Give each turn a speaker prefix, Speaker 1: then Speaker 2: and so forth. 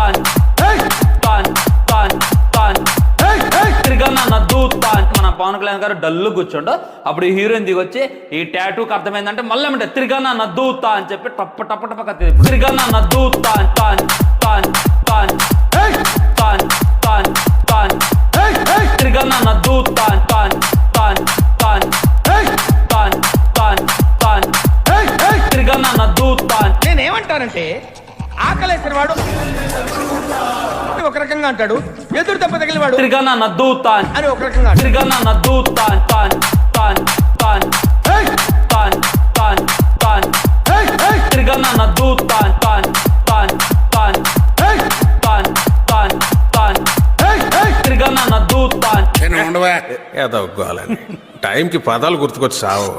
Speaker 1: తాన్ తాన్ తాన్ తాన్ తిరగన్నా నద్దు తాన్. మన పవన్ కళ్యాణ్ గారు డల్లు కూర్చోండు, అప్పుడు ఈ హీరోయిన్ దిగొచ్చి ఈ టాటూకి అర్థమైందంటే మళ్ళీ ఏమంటే తిరగన్నా నద్దు తా అని చెప్పి టప్ప టప్ప టప్ప తిరగన్నా నద్దు తాన్ తాన్ తాన్ తాన్ తాన్ తాన్ తాన్ తిరగన్నా నద్దు తాన్ తాన్ తాన్ తాన్ తాన్ తాన్ తాన్ తిరగన్నా నద్దు తాన్.
Speaker 2: నేనేమంటానంటే ఆకలేసిన వాడు ఒక రకంగా అంటాడు, ఎదురు దెబ్బ తగిలిన వాడు
Speaker 1: తిరగన్నా నద్దు తాన్
Speaker 2: అని ఒక రకంగా
Speaker 1: తిరగన్నా నద్దు తాన్ తాన్ తాన్ తాన్ తాన్ తాన్ తాన్ తిరగన్నా నద్దు తాన్ తాన్ తాన్ తాన్ తాన్ తాన్ తాన్ తిరగన్నా నద్దు తాన్.
Speaker 3: ఏదో టైంకి పదాలు గుర్తుకొచ్చి సావు.